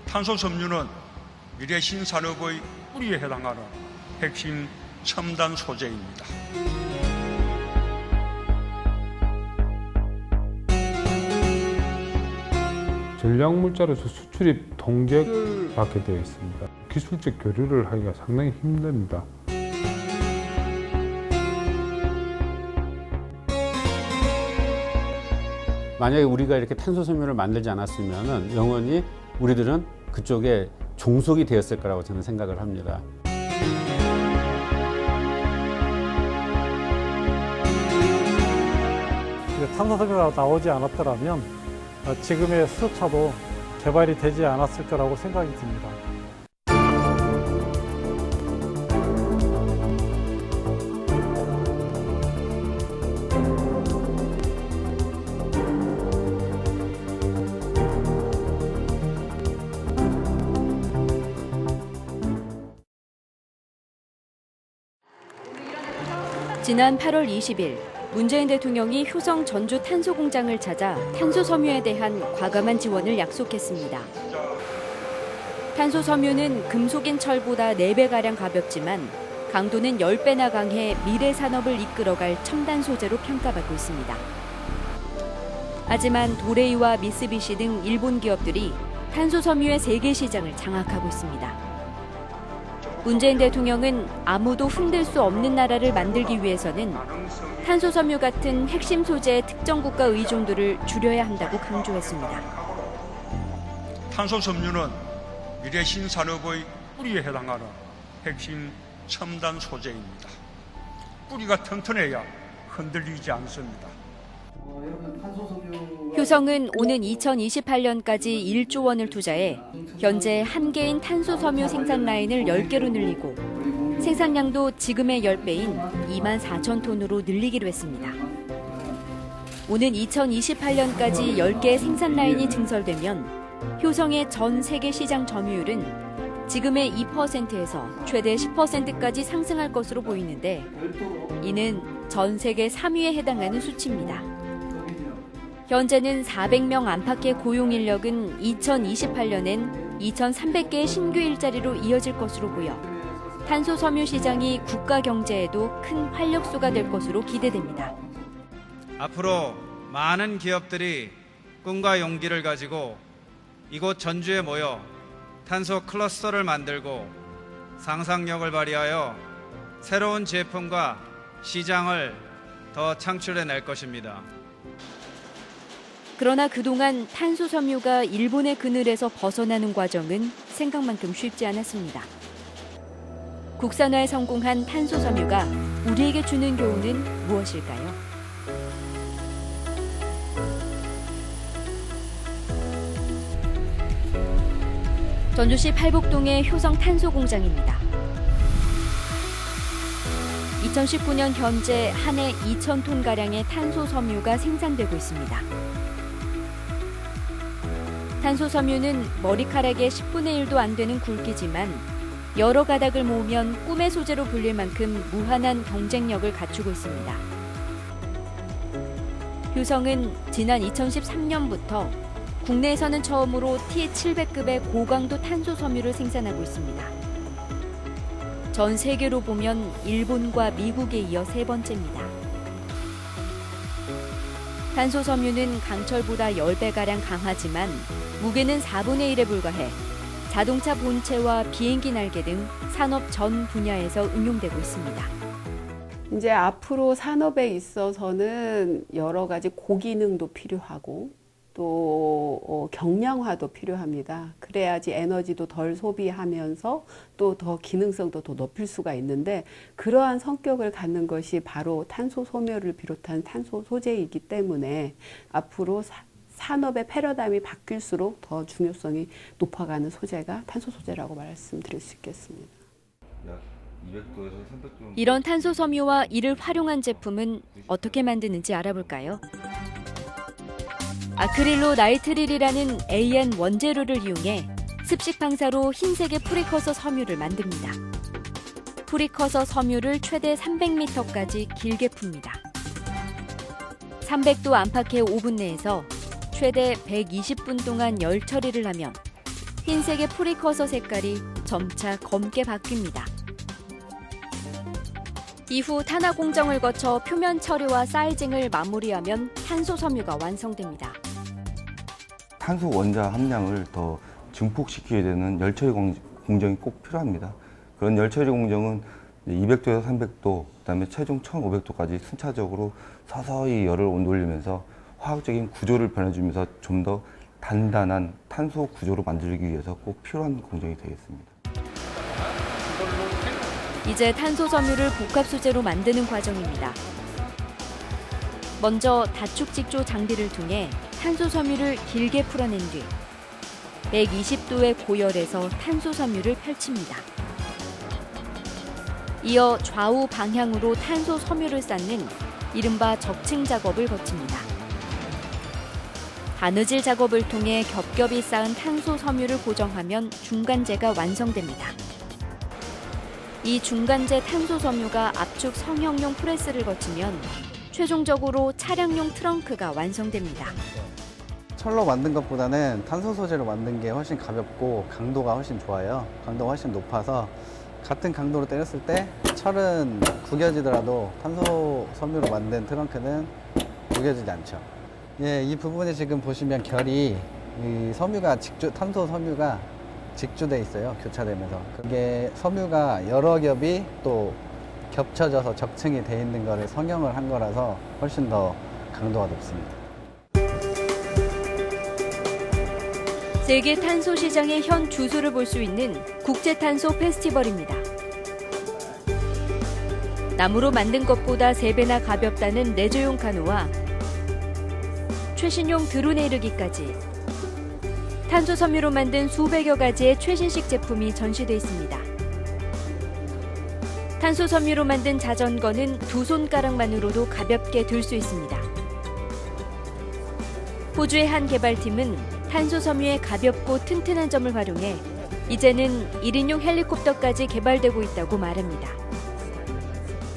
탄소 섬유는 미래 신산업의 뿌리에 해당하는 핵심 첨단 소재입니다. 전략물자로서 수출입 통제를 받게 되어 있습니다. 기술적 교류를 하기가 상당히 힘듭니다. 만약에 우리가 이렇게 탄소 섬유를 만들지 않았으면 영원히 우리들은 그쪽에 종속이 되었을 거라고 저는 생각을 합니다. 탄소 섬유가 나오지 않았더라면 지금의 수소차도 개발이 되지 않았을 거라고 생각이 듭니다. 지난 8월 20일 문재인 대통령이 효성 전주 탄소 공장을 찾아 탄소 섬유에 대한 과감한 지원을 약속했습니다. 탄소 섬유는 금속인 철보다 4배가량 가볍지만 강도는 10배나 강해 미래 산업을 이끌어갈 첨단 소재로 평가받고 있습니다. 하지만 도레이와 미쓰비시 등 일본 기업들이 탄소 섬유의 세계 시장을 장악하고 있습니다. 문재인 대통령은 아무도 흔들 수 없는 나라를 만들기 위해서는 탄소 섬유 같은 핵심 소재의 특정 국가 의존도를 줄여야 한다고 강조했습니다. 탄소 섬유는 미래 신산업의 뿌리에 해당하는 핵심 첨단 소재입니다. 뿌리가 튼튼해야 흔들리지 않습니다. 효성은 오는 2028년까지 1조 원을 투자해 현재 한 개인 탄소 섬유 생산 라인을 10개로 늘리고 생산량도 지금의 10배인 24,000톤으로 늘리기로 했습니다. 오는 2028년까지 10개의 생산 라인이 증설되면 효성의 전 세계 시장 점유율은 지금의 2%에서 최대 10%까지 상승할 것으로 보이는데 이는 전 세계 3위에 해당하는 수치입니다. 현재는 400명 안팎의 고용 인력은 2028년엔 2,300개의 신규 일자리로 이어질 것으로 보여 탄소 섬유 시장이 국가 경제에도 큰 활력소가 될 것으로 기대됩니다. 앞으로 많은 기업들이 꿈과 용기를 가지고 이곳 전주에 모여 탄소 클러스터를 만들고 상상력을 발휘하여 새로운 제품과 시장을 더 창출해낼 것입니다. 그러나 그동안 탄소 섬유가 일본의 그늘에서 벗어나는 과정은 생각만큼 쉽지 않았습니다. 국산화에 성공한 탄소 섬유가 우리에게 주는 교훈은 무엇일까요? 전주시 팔복동의 효성 탄소 공장입니다. 2019년 현재 한 해 2,000톤가량의 탄소 섬유가 생산되고 있습니다. 탄소 섬유는 머리카락의 10분의 1도 안 되는 굵기지만 여러 가닥을 모으면 꿈의 소재로 불릴 만큼 무한한 경쟁력을 갖추고 있습니다. 효성은 지난 2013년부터 국내에서는 처음으로 T700급의 고강도 탄소 섬유를 생산하고 있습니다. 전 세계로 보면 일본과 미국에 이어 3번째입니다. 탄소 섬유는 강철보다 10배가량 강하지만 무게는 4분의 1에 불과해 자동차 본체와 비행기 날개 등 산업 전 분야에서 응용되고 있습니다. 이제 앞으로 산업에 있어서는 여러 가지 고기능도 필요하고 또 경량화도 필요합니다. 그래야지 에너지도 덜 소비하면서 또 더 기능성도 더 높일 수가 있는데 그러한 성격을 갖는 것이 바로 탄소 소멸을 비롯한 탄소 소재이기 때문에 앞으로 산업의 패러다임이 바뀔수록 더 중요성이 높아가는 소재가 탄소 소재라고 말씀드릴 수 있겠습니다. 이런 탄소 섬유와 이를 활용한 제품은 어떻게 만드는지 알아볼까요? 아크릴로 나이트릴이라는 AN 원재료를 이용해 습식 방사로 흰색의 프리커서 섬유를 만듭니다. 프리커서 섬유를 최대 300m까지 길게 풉니다. 300도 안팎의 오븐 내에서 최대 120분 동안 열 처리를 하면 흰색의 프리커서 색깔이 점차 검게 바뀝니다. 이후 탄화 공정을 거쳐 표면 처리와 사이징을 마무리하면 탄소 섬유가 완성됩니다. 탄소 원자 함량을 더 증폭시키게 되는 열처리 공정이 꼭 필요합니다. 그런 열처리 공정은 200도에서 300도, 그다음에 최종 1500도까지 순차적으로 서서히 열을 올리면서 화학적인 구조를 변해주면서 좀 더 단단한 탄소 구조로 만들기 위해서 꼭 필요한 공정이 되겠습니다. 이제 탄소 섬유를 복합 소재로 만드는 과정입니다. 먼저 다축직조 장비를 통해 탄소 섬유를 길게 풀어낸 뒤 120도의 고열에서 탄소 섬유를 펼칩니다. 이어 좌우 방향으로 탄소 섬유를 쌓는 이른바 적층 작업을 거칩니다. 바느질 작업을 통해 겹겹이 쌓은 탄소 섬유를 고정하면 중간재가 완성됩니다. 이 중간재 탄소 섬유가 압축 성형용 프레스를 거치면 최종적으로 차량용 트렁크가 완성됩니다. 철로 만든 것보다는 탄소 소재로 만든 게 훨씬 가볍고 강도가 훨씬 좋아요. 강도가 훨씬 높아서 같은 강도로 때렸을 때 철은 구겨지더라도 탄소 섬유로 만든 트렁크는 구겨지지 않죠. 예, 이 부분에 지금 보시면 결이 이 섬유가 탄소 섬유가 직주돼 있어요. 교차되면서. 그게 섬유가 여러 겹이 또 겹쳐져서 적층이 돼 있는 거를 성형을 한 거라서 훨씬 더 강도가 높습니다. 세계 탄소 시장의 현 주소를 볼 수 있는 국제탄소 페스티벌입니다. 나무로 만든 것보다 3배나 가볍다는 내조용 카누와 최신용 드론에 이르기까지 탄소 섬유로 만든 수백여 가지의 최신식 제품이 전시돼 있습니다. 탄소 섬유로 만든 자전거는 2손가락만으로도 가볍게 들 수 있습니다. 호주의 한 개발팀은 탄소 섬유의 가볍고 튼튼한 점을 활용해 이제는 1인용 헬리콥터까지 개발되고 있다고 말합니다.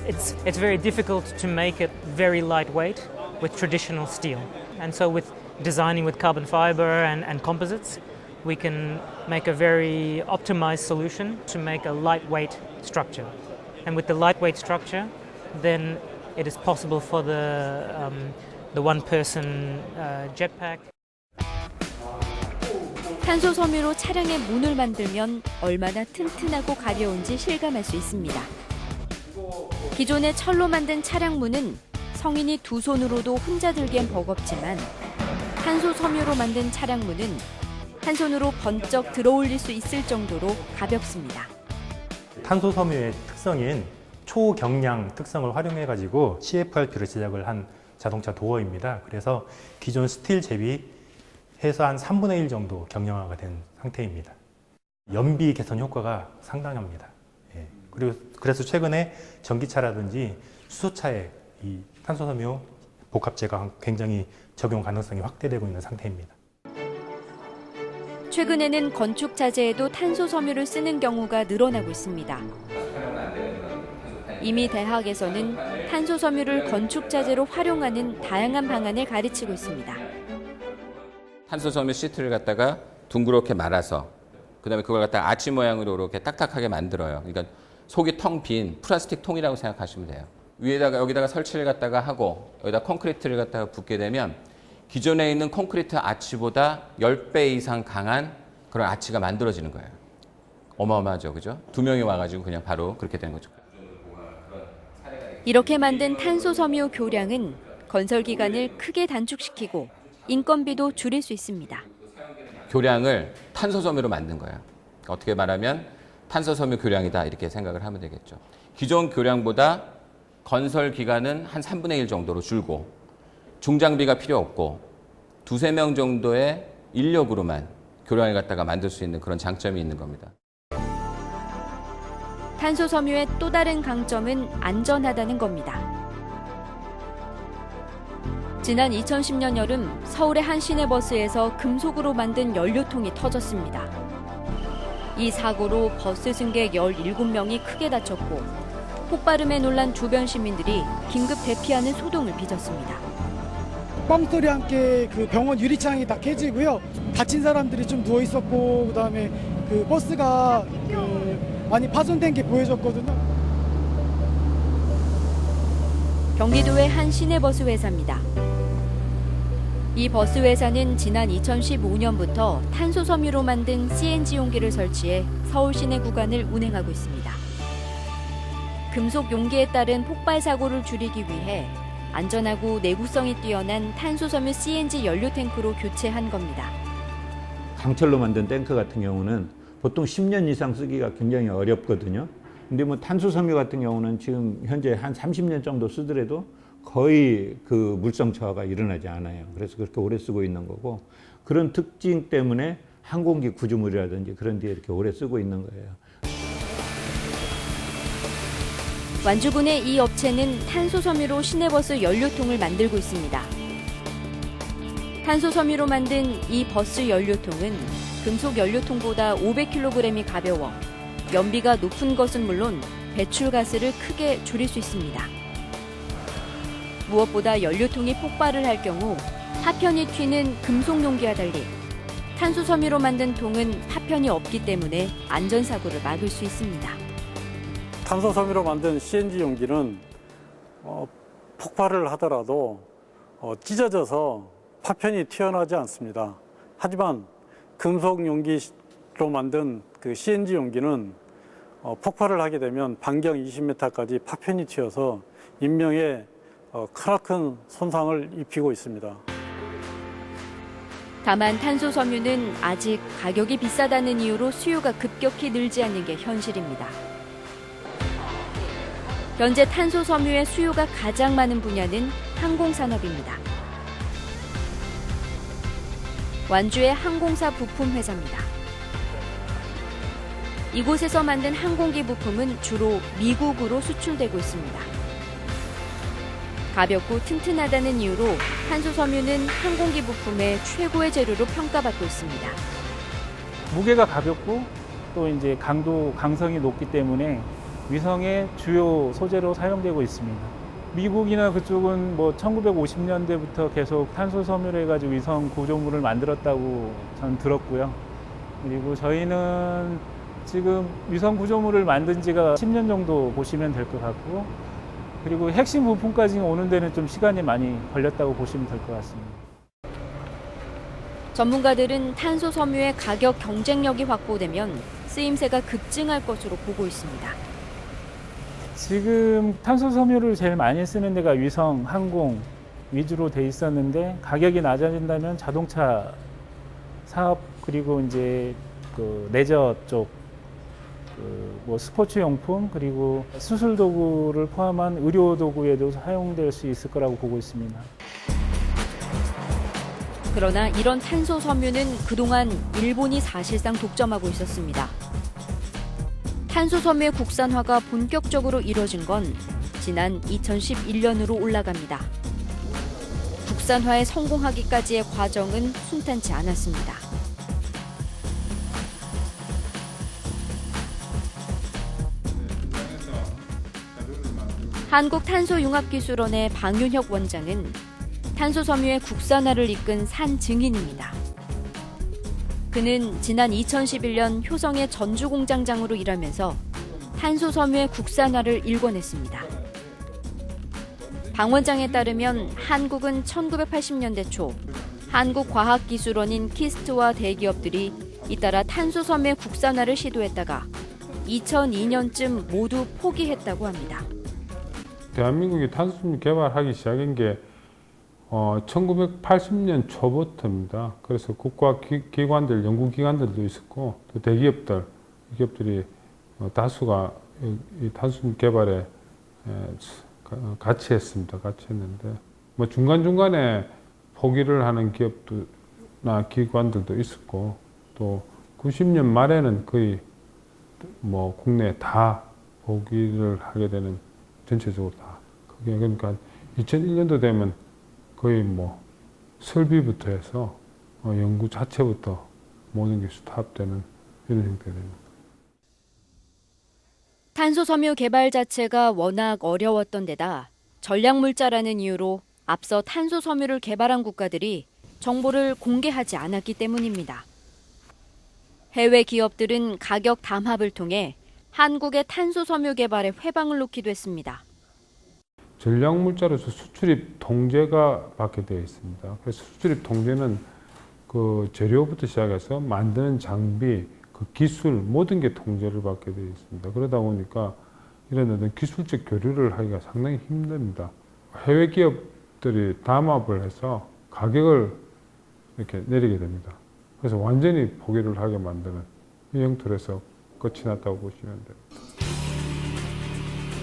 It's very difficult to make it very lightweight with traditional steel. And so with designing with carbon fiber and composites, we can make a very optimized solution to make a lightweight structure. And with the lightweight structure, then it is possible for the one-person jetpack. 탄소 섬유로 차량의 문을 만들면 얼마나 튼튼하고 가벼운지 실감할 수 있습니다. 기존의 철로 만든 차량 문은 성인이 2손으로도 혼자 들기엔 버겁지만 탄소 섬유로 만든 차량 문은 한 손으로 번쩍 들어올릴 수 있을 정도로 가볍습니다. 탄소 섬유의 특성인 초경량 특성을 활용해가지고 CFRP를 제작을 한 자동차 도어입니다. 그래서 기존 스틸 대비해서 한 3분의 1 정도 경량화가 된 상태입니다. 연비 개선 효과가 상당합니다. 예. 그래서 최근에 전기차라든지 수소차에 이 탄소 섬유 복합재가 굉장히 적용 가능성이 확대되고 있는 상태입니다. 최근에는 건축 자재에도 탄소 섬유를 쓰는 경우가 늘어나고 있습니다. 이미 대학에서는 탄소 섬유를 건축 자재로 활용하는 다양한 방안을 가르치고 있습니다. 탄소 섬유 시트를 갖다가 둥그렇게 말아서 그다음에 그걸 갖다가 아치 모양으로 이렇게 딱딱하게 만들어요. 그러니까 속이 텅 빈 플라스틱 통이라고 생각하시면 돼요. 위에다가 여기다가 설치를 갖다가 하고 여기다 콘크리트를 갖다가 붓게 되면 기존에 있는 콘크리트 아치보다 10배 이상 강한 그런 아치가 만들어지는 거예요. 어마어마하죠, 그죠? 2명이 와가지고 그냥 바로 그렇게 되는 거죠. 이렇게 만든 탄소 섬유 교량은 건설 기간을 크게 단축시키고 인건비도 줄일 수 있습니다. 교량을 탄소 섬유로 만든 거예요. 어떻게 말하면 탄소 섬유 교량이다 이렇게 생각을 하면 되겠죠. 기존 교량보다 건설 기간은 한 3분의 1 정도로 줄고 중장비가 필요 없고 2-3명 정도의 인력으로만 교량을 갖다가 만들 수 있는 그런 장점이 있는 겁니다. 탄소 섬유의 또 다른 강점은 안전하다는 겁니다. 지난 2010년 여름 서울의 한 시내버스에서 금속으로 만든 연료통이 터졌습니다. 이 사고로 버스 승객 17명이 크게 다쳤고 폭발음에 놀란 주변 시민들이 긴급 대피하는 소동을 빚었습니다. 뻥 소리 함께 그 병원 유리창이 다 깨지고요. 다친 사람들이 좀 누워 있었고 그다음에 그 버스가 많이 파손된 게 보여졌거든요. 경기도의 한 시내버스 회사입니다. 이 버스 회사는 지난 2015년부터 탄소 섬유로 만든 CNG 용기를 설치해 서울 시내 구간을 운행하고 있습니다. 금속 용기에 따른 폭발 사고를 줄이기 위해 안전하고 내구성이 뛰어난 탄소 섬유 CNG 연료 탱크로 교체한 겁니다. 강철로 만든 탱크 같은 경우는 보통 10년 이상 쓰기가 굉장히 어렵거든요. 근데 뭐 탄소 섬유 같은 경우는 지금 현재 한 30년 정도 쓰더라도 거의 그 물성 저하가 일어나지 않아요. 그래서 그렇게 오래 쓰고 있는 거고, 그런 특징 때문에 항공기 구조물이라든지 그런 데에 이렇게 오래 쓰고 있는 거예요. 완주군의 이 업체는 탄소 섬유로 시내버스 연료통을 만들고 있습니다. 탄소 섬유로 만든 이 버스 연료통은 금속 연료통보다 500kg이 가벼워 연비가 높은 것은 물론 배출가스를 크게 줄일 수 있습니다. 무엇보다 연료통이 폭발을 할 경우 파편이 튀는 금속 용기와 달리 탄소 섬유로 만든 통은 파편이 없기 때문에 안전사고를 막을 수 있습니다. 탄소 섬유로 만든 CNG 용기는 폭발을 하더라도 찢어져서 파편이 튀어나오지 않습니다. 하지만 금속 용기로 만든 그 CNG 용기는 폭발을 하게 되면 반경 20m까지 파편이 튀어서 인명에 크나큰 손상을 입히고 있습니다. 다만 탄소 섬유는 아직 가격이 비싸다는 이유로 수요가 급격히 늘지 않는 게 현실입니다. 현재 탄소 섬유의 수요가 가장 많은 분야는 항공산업입니다. 완주의 항공사 부품 회사입니다. 이곳에서 만든 항공기 부품은 주로 미국으로 수출되고 있습니다. 가볍고 튼튼하다는 이유로 탄소 섬유는 항공기 부품의 최고의 재료로 평가받고 있습니다. 무게가 가볍고 또 이제 강성이 높기 때문에 위성의 주요 소재로 사용되고 있습니다. 미국이나 그쪽은 뭐 1950년대부터 계속 탄소 섬유를 해가지고 위성 구조물을 만들었다고 저는 들었고요. 그리고 저희는 지금 위성 구조물을 만든 지가 10년 정도 보시면 될 것 같고, 그리고 핵심 부품까지 오는 데는 좀 시간이 많이 걸렸다고 보시면 될 것 같습니다. 전문가들은 탄소 섬유의 가격 경쟁력이 확보되면 쓰임새가 급증할 것으로 보고 있습니다. 지금 탄소 섬유를 제일 많이 쓰는 데가 위성, 항공 위주로 돼 있었는데, 가격이 낮아진다면 자동차 사업, 그리고 이제 그 레저 쪽, 뭐 스포츠 용품, 그리고 수술 도구를 포함한 의료 도구에도 사용될 수 있을 거라고 보고 있습니다. 그러나 이런 탄소 섬유는 그동안 일본이 사실상 독점하고 있었습니다. 탄소 섬유의 국산화가 본격적으로 이뤄진 건 지난 2011년으로 올라갑니다. 국산화에 성공하기까지의 과정은 순탄치 않았습니다. 한국탄소융합기술원의 방윤혁 원장은 탄소 섬유의 국산화를 이끈 산 증인입니다. 그는 지난 2011년 효성의 전주 공장장으로 일하면서 탄소 섬유의 국산화를 일궈냈습니다. 방 원장에 따르면 한국은 1980년대 초 한국과학기술원인 키스트와 대기업들이 잇따라 탄소 섬유의 국산화를 시도했다가 2002년쯤 모두 포기했다고 합니다. 대한민국이 탄소섬유 개발하기 시작한 게 1980년 초부터입니다. 그래서 국가기관들, 연구기관들도 있었고, 또 대기업들, 기업들이 다수가 이 탄소섬유 개발에 같이 했습니다. 같이 했는데, 뭐 중간중간에 포기를 하는 기업들이나 기관들도 있었고, 또 90년 말에는 거의 뭐 국내에 다 포기를 하게 되는, 전체적으로 다. 그게 그러니까 2001년도 되면 거의 뭐 설비부터 해서 연구 자체부터 모든 게 스탑되는 이런 형태가 됩니다. 탄소 섬유 개발 자체가 워낙 어려웠던 데다 전략물자라는 이유로 앞서 탄소 섬유를 개발한 국가들이 정보를 공개하지 않았기 때문입니다. 해외 기업들은 가격 담합을 통해 한국의 탄소 섬유 개발에 회방을 놓기도 했습니다. 전략물자로서 수출입 통제가 받게 되어 있습니다. 그래서 수출입 통제는 그 재료부터 시작해서 만드는 장비, 그 기술 모든 게 통제를 받게 되어 있습니다. 그러다 보니까 이런 어떤 기술적 교류를 하기가 상당히 힘듭니다. 해외 기업들이 담합을 해서 가격을 이렇게 내리게 됩니다. 그래서 완전히 포기를 하게 만드는 이 형태로서 끝이 났다고 보시면 됩니다.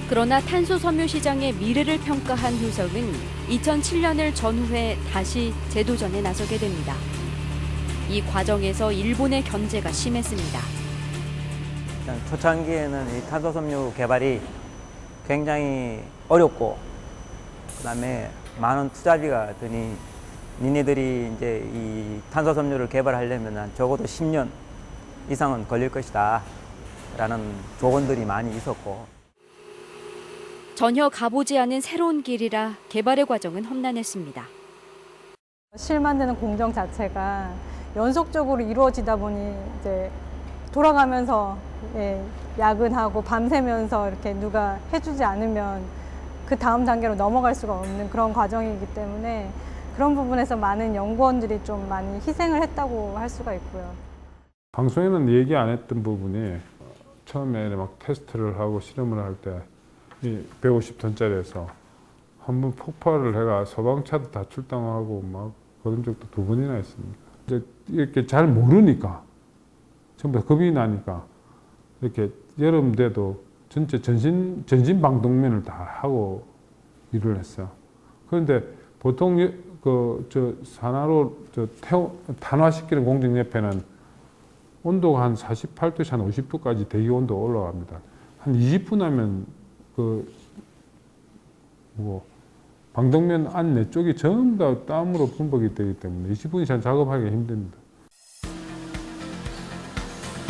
그러나 탄소 섬유 시장의 미래를 평가한 효성은 2007년을 전후해 다시 재도전에 나서게 됩니다. 이 과정에서 일본의 견제가 심했습니다. 초창기에는 이 탄소 섬유 개발이 굉장히 어렵고 그다음에 많은 투자비가 드니 니네들이 이제 이 탄소 섬유를 개발하려면 적어도 10년 이상은 걸릴 것이다 라는 조언들이 많이 있었고 전혀 가보지 않은 새로운 길이라 개발의 과정은 험난했습니다. 실 만드는 공정 자체가 연속적으로 이루어지다 보니 이제 돌아가면서 야근하고 밤새면서 이렇게 누가 해주지 않으면 그 다음 단계로 넘어갈 수가 없는 그런 과정이기 때문에 그런 부분에서 많은 연구원들이 좀 많이 희생을 했다고 할 수가 있고요. 방송에는 얘기 안 했던 부분이 처음에 막 테스트를 하고 실험을 할 때 이 150톤짜리에서 한번 폭발을 해가 소방차도 다 출동하고 막 그런 적도 2번이나 있습니다. 이제 이렇게 잘 모르니까 전부 다 겁이 나니까 이렇게 여름 돼도 전체 전신 방독면을 다 하고 일을 했어요. 그런데 보통 산화로 탄화시키는 공정 옆에는 온도가 한 48도에서 한 50도까지 대기 온도가 올라갑니다. 한 20분 하면 방독면 안 내 쪽이 전부 다 땀으로 범벅이 되기 때문에 20분 이상 작업하기 힘듭니다.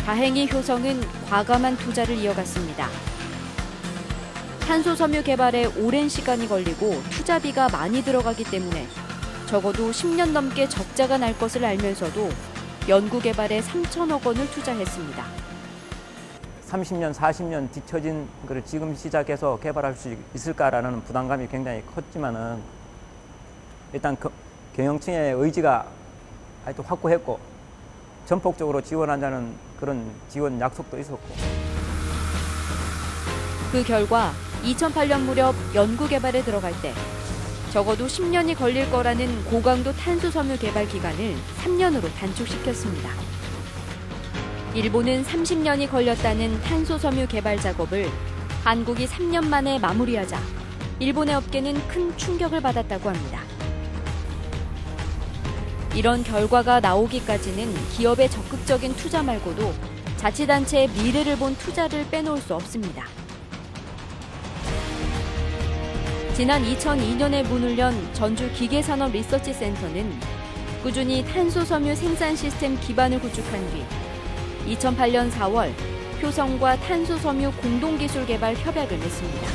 다행히 효성은 과감한 투자를 이어갔습니다. 탄소 섬유 개발에 오랜 시간이 걸리고 투자비가 많이 들어가기 때문에 적어도 10년 넘게 적자가 날 것을 알면서도 연구 개발에 3천억 원을 투자했습니다. 30년, 40년 뒤처진 것을 지금 시작해서 개발할 수 있을까라는 부담감이 굉장히 컸지만은 일단 경영층의 의지가 하여튼 확고했고 전폭적으로 지원한다는 그런 지원 약속도 있었고 그 결과 2008년 무렵 연구 개발에 들어갈 때 적어도 10년이 걸릴 거라는 고강도 탄소 섬유 개발 기간을 3년으로 단축시켰습니다. 일본은 30년이 걸렸다는 탄소 섬유 개발 작업을 한국이 3년 만에 마무리하자 일본의 업계는 큰 충격을 받았다고 합니다. 이런 결과가 나오기까지는 기업의 적극적인 투자 말고도 자치단체의 미래를 본 투자를 빼놓을 수 없습니다. 지난 2002년에 문을 연 전주 기계산업 리서치센터는 꾸준히 탄소 섬유 생산 시스템 기반을 구축한 뒤 2008년 4월 효성과 탄소 섬유 공동기술 개발 협약을 맺습니다.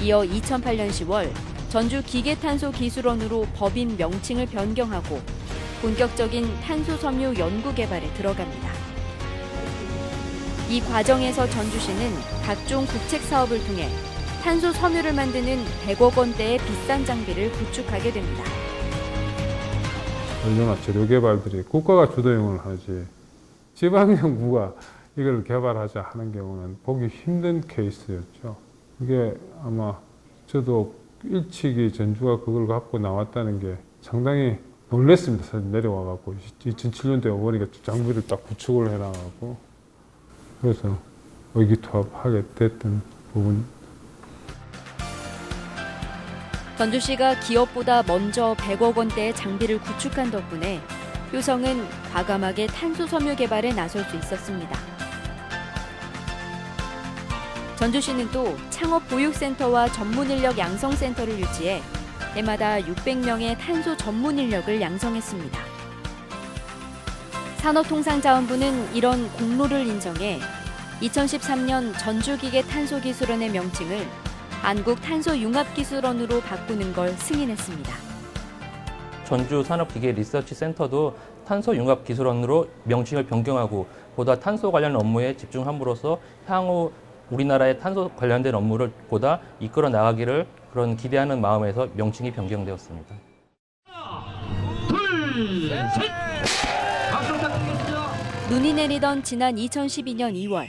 이어 2008년 10월 전주 기계탄소기술원으로 법인 명칭을 변경하고 본격적인 탄소 섬유 연구 개발에 들어갑니다. 이 과정에서 전주시는 각종 국책 사업을 통해 탄소 섬유를 만드는 100억 원대의 비싼 장비를 구축하게 됩니다. 연료나 재료 개발들이 국가가 주도형을 하지 지방정부가 이걸 개발하자 하는 경우는 보기 힘든 케이스였죠. 이게 아마 저도 일찍이 전주가 그걸 갖고 나왔다는 게 상당히 놀랐습니다. 사실 내려와갖고 2007년도에 어머니가 장비를 딱 구축을 해놔가고 그래서 의기투합하게 됐던 부분. 전주시가 기업보다 먼저 100억 원대의 장비를 구축한 덕분에 효성은 과감하게 탄소 섬유 개발에 나설 수 있었습니다. 전주시는 또 창업 보육센터와 전문인력 양성센터를 유치해 해마다 600명의 탄소 전문 인력을 양성했습니다. 산업통상자원부는 이런 공로를 인정해 2013년 전주기계탄소기술원의 명칭을 안국탄소융합기술원으로 바꾸는 걸 승인했습니다. 전주산업기계리서치센터도 탄소융합기술원으로 명칭을 변경하고 보다 탄소 관련 업무에 집중함으로써 향후 우리나라의 탄소 관련된 업무를 보다 이끌어 나가기를 그런 기대하는 마음에서 명칭이 변경되었습니다. 눈이 내리던 지난 2012년 2월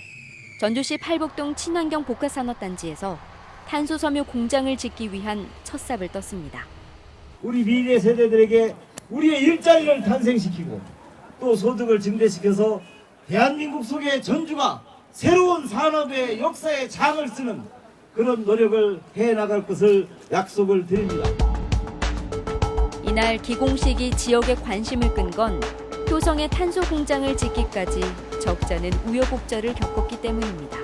전주시 팔복동 친환경 복합산업단지에서 탄소섬유 공장을 짓기 위한 첫 삽을 떴습니다. 우리 미래 세대들에게 우리의 일자리를 탄생시키고 또 소득을 증대시켜서 대한민국 속의 전주가 새로운 산업의 역사의 장을 쓰는 그런 노력을 해나갈 것을 약속을 드립니다. 이날 기공식이 지역의 관심을 끈 건 효성의 탄소 공장을 짓기까지 적잖은 우여곡절을 겪었기 때문입니다.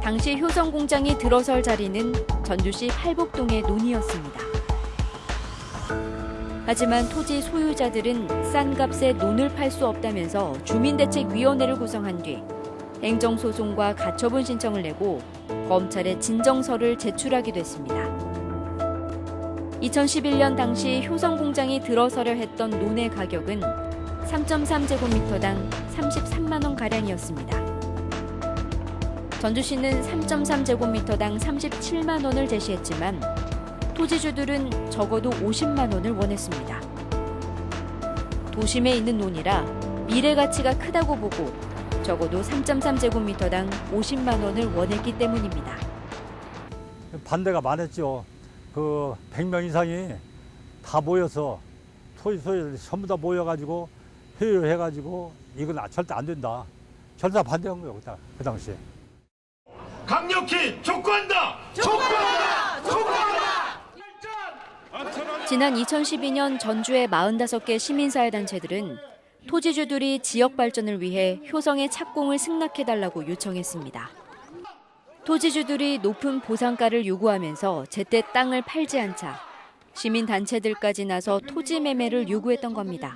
당시 효성 공장이 들어설 자리는 전주시 팔복동의 논이었습니다. 하지만 토지 소유자들은 싼 값에 논을 팔 수 없다면서 주민대책위원회를 구성한 뒤 행정소송과 가처분 신청을 내고 검찰에 진정서를 제출하기도 했습니다. 2011년 당시 효성 공장이 들어서려 했던 논의 가격은 3.3제곱미터당 33만 원 가량이었습니다. 전주시는 3.3제곱미터당 37만 원을 제시했지만 토지주들은 적어도 50만 원을 원했습니다. 도심에 있는 논이라 미래 가치가 크다고 보고 적어도 3.3제곱미터당 50만 원을 원했기 때문입니다. 반대가 많았죠. 그 100명 이상이 다 모여서 토지 소유자들 전부 다 모여가지고 회의를 해가지고 이건 절대 안 된다. 절대 반대한 거예요, 그 당시에. 강력히 촉구한다! 촉구한다! 촉구한다! 지난 2012년 전주의 45개 시민사회단체들은 토지주들이 지역 발전을 위해 효성의 착공을 승낙해달라고 요청했습니다. 토지주들이 높은 보상가를 요구하면서 제때 땅을 팔지 않자 시민단체들까지 나서 토지 매매를 요구했던 겁니다.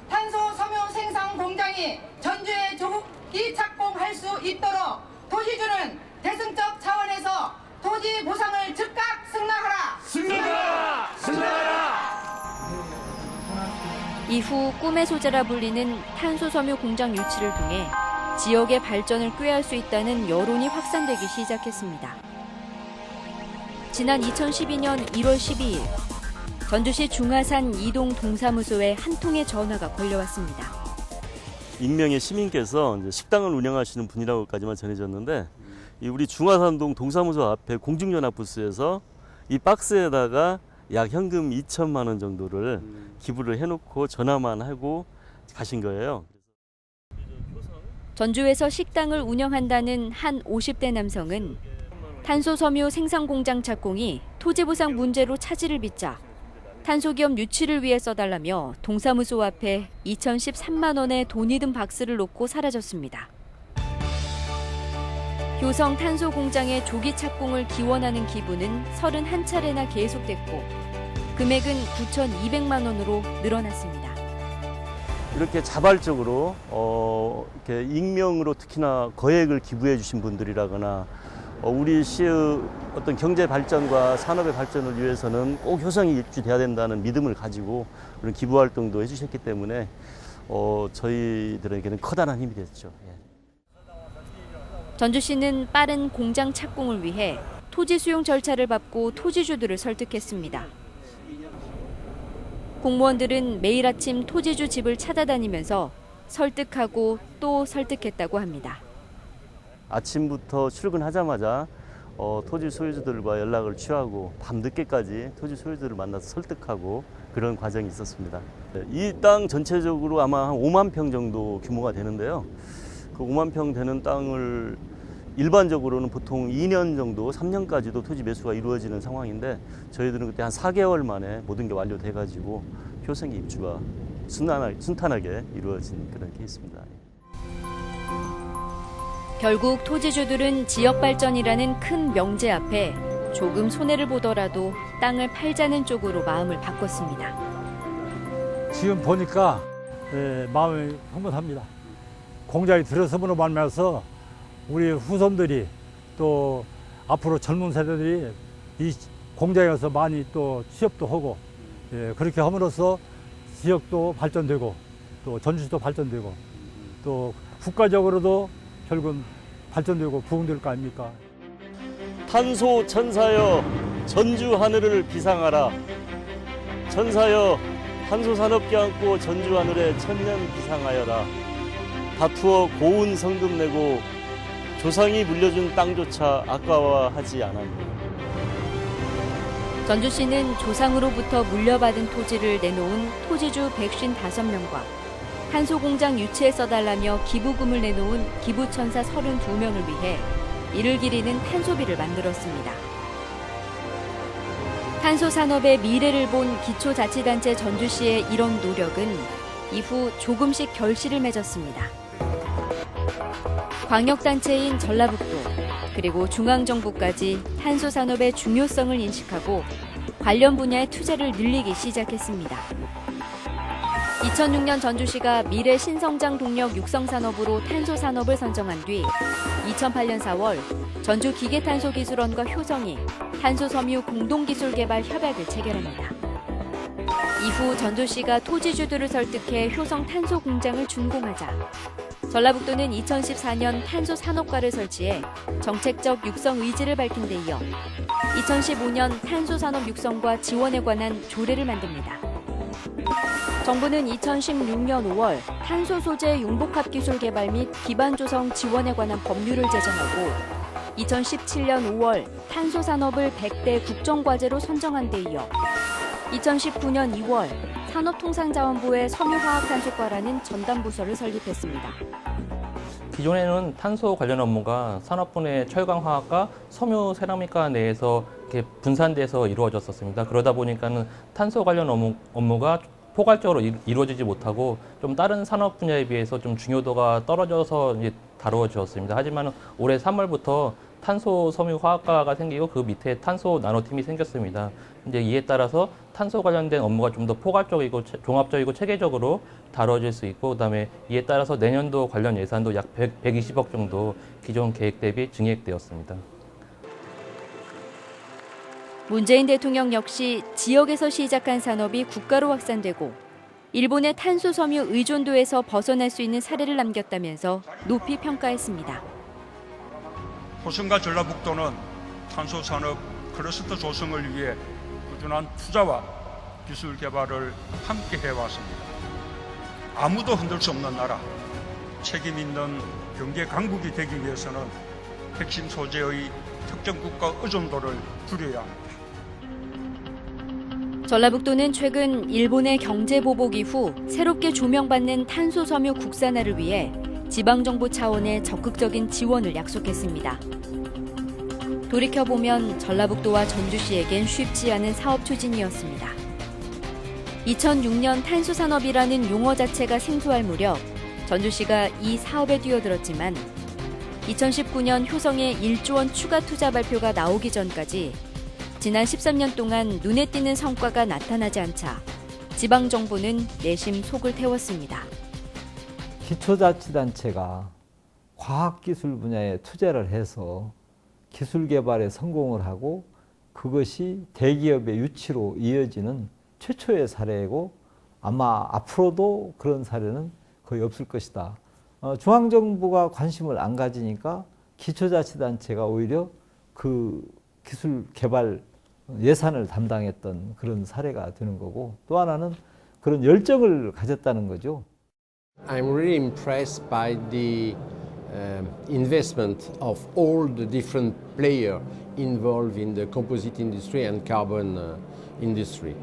탄소 섬유 생산 공장이 전주에 조기 착공할 수 있도록 토지주는 대승적 차원에서 토지 보상을 즉각 승낙하라! 승낙하라! 승낙하라! 이후 꿈의 소재라 불리는 탄소 섬유 공장 유치를 통해 지역의 발전을 꾀할 수 있다는 여론이 확산되기 시작했습니다. 지난 2012년 1월 12일 전주시 중화산 이동 동사무소에 한 통의 전화가 걸려왔습니다. 익명의 시민께서 이제 식당을 운영하시는 분이라고까지만 전해졌는데 이 우리 중화산동 동사무소 앞에 공중전화 부스에서 이 박스에다가 약 현금 2천만 원 정도를 기부를 해놓고 전화만 하고 가신 거예요. 전주에서 식당을 운영한다는 한 50대 남성은 탄소 섬유 생산 공장 착공이 토지 보상 문제로 차질을 빚자 탄소기업 유치를 위해 써달라며 동사무소 앞에 2,013만 원의 돈이 든 박스를 놓고 사라졌습니다. 효성 탄소 공장의 조기 착공을 기원하는 기부는 31차례나 계속됐고 금액은 9,200만 원으로 늘어났습니다. 이렇게 자발적으로 이렇게 익명으로 특히나 거액을 기부해 주신 분들이라거나 우리 시의 어떤 경제 발전과 산업의 발전을 위해서는 꼭 효성이 입주돼야 된다는 믿음을 가지고 그런 기부 활동도 해주셨기 때문에 저희들에게는 커다란 힘이 됐죠. 예. 전주시는 빠른 공장 착공을 위해 토지 수용 절차를 밟고 토지주들을 설득했습니다. 공무원들은 매일 아침 토지주 집을 찾아다니면서 설득하고 또 설득했다고 합니다. 아침부터 출근하자마자 토지 소유주들과 연락을 취하고 밤늦게까지 토지 소유주들을 만나서 설득하고 그런 과정이 있었습니다. 이 땅 전체적으로 아마 한 5만 평 정도 규모가 되는데요. 그 5만 평 되는 땅을 일반적으로는 보통 2년 정도, 3년까지도 토지 매수가 이루어지는 상황인데 저희들은 그때 한 4개월 만에 모든 게 완료돼가지고 효성의 입주가 순탄하게 이루어진 그런 케이스입니다. 결국 토지주들은 지역 발전이라는 큰 명제 앞에 조금 손해를 보더라도 땅을 팔자는 쪽으로 마음을 바꿨습니다. 지금 보니까 마음이 흐뭇합니다. 공장이 들어섬으로 말미암아서 우리 후손들이 또 앞으로 젊은 세대들이 이 공장에 가서 많이 또 취업도 하고, 예, 그렇게 함으로써 지역도 발전되고 또 전주시도 발전되고 또 국가적으로도 결국은 발전되고 부흥될 거 아닙니까? 탄소 천사여 전주 하늘을 비상하라. 천사여 탄소 산업 껴안고 전주 하늘에 천년 비상하여라. 다투어 고운 성금 내고 조상이 물려준 땅조차 아까워하지 않았네. 전주시는 조상으로부터 물려받은 토지를 내놓은 토지주 155명과 탄소공장 유치에 써달라며 기부금을 내놓은 기부천사 32명을 위해 이를 기리는 탄소비를 만들었습니다. 탄소산업의 미래를 본 기초자치단체 전주시의 이런 노력은 이후 조금씩 결실을 맺었습니다. 광역단체인 전라북도 그리고 중앙정부까지 탄소산업의 중요성을 인식하고 관련 분야의 투자를 늘리기 시작했습니다. 2006년 전주시가 미래 신성장 동력 육성산업으로 탄소산업을 선정한 뒤 2008년 4월 전주기계탄소기술원과 효성이 탄소섬유 공동기술개발 협약을 체결합니다. 이후 전주시가 토지주들을 설득해 효성 탄소공장을 준공하자 전라북도는 2014년 탄소산업과를 설치해 정책적 육성 의지를 밝힌 데 이어 2015년 탄소산업 육성과 지원에 관한 조례를 만듭니다. 정부는 2016년 5월 탄소 소재 융복합 기술 개발 및 기반 조성 지원에 관한 법률을 제정하고 2017년 5월 탄소 산업을 100대 국정과제로 선정한 데 이어 2019년 2월 산업통상자원부의 섬유화학탄소과라는 전담부서를 설립했습니다. 기존에는 탄소 관련 업무가 산업분해 철강화학과 섬유 세라믹과 내에서 이렇게 분산돼서 이루어졌었습니다. 그러다 보니까는 탄소 관련 업무가 포괄적으로 이루어지지 못하고 좀 다른 산업 분야에 비해서 좀 중요도가 떨어져서 이제 다루어졌습니다. 하지만 올해 3월부터 탄소 섬유 화학과가 생기고 그 밑에 탄소 나노팀이 생겼습니다. 이제 이에 따라서 탄소 관련된 업무가 좀 더 포괄적이고 종합적이고 체계적으로 다뤄질 수 있고, 그다음에 이에 따라서 내년도 관련 예산도 약 120억 정도 기존 계획 대비 증액되었습니다. 문재인 대통령 역시 지역에서 시작한 산업이 국가로 확산되고 일본의 탄소 섬유 의존도에서 벗어날 수 있는 사례를 남겼다면서 높이 평가했습니다. 호성과 전라북도는 탄소 산업 클러스터 조성을 위해 꾸준한 투자와 기술 개발을 함께 해왔습니다. 아무도 흔들 수 없는 나라, 책임 있는 경제 강국이 되기 위해서는 핵심 소재의 특정 국가 의존도를 줄여야 합니다. 전라북도는 최근 일본의 경제 보복 이후 새롭게 조명받는 탄소 섬유 국산화를 위해 지방정부 차원의 적극적인 지원을 약속했습니다. 돌이켜보면 전라북도와 전주시에겐 쉽지 않은 사업 추진이었습니다. 2006년 탄소산업이라는 용어 자체가 생소할 무렵 전주시가 이 사업에 뛰어들었지만 2019년 효성의 1조 원 추가 투자 발표가 나오기 전까지 지난 13년 동안 눈에 띄는 성과가 나타나지 않자 지방정부는 내심 속을 태웠습니다. 기초자치단체가 과학기술 분야에 투자를 해서 기술 개발에 성공을 하고 그것이 대기업의 유치로 이어지는 최초의 사례이고 아마 앞으로도 그런 사례는 거의 없을 것이다. 중앙정부가 관심을 안 가지니까 기초자치단체가 오히려 그 기술 개발 예산을 담당했던 그런 사례가 되는 거고, 또 하나는 그런 열정을 가졌다는 거죠. I'm really impressed by the investment of all the different players involved in the composite industry and carbon industry.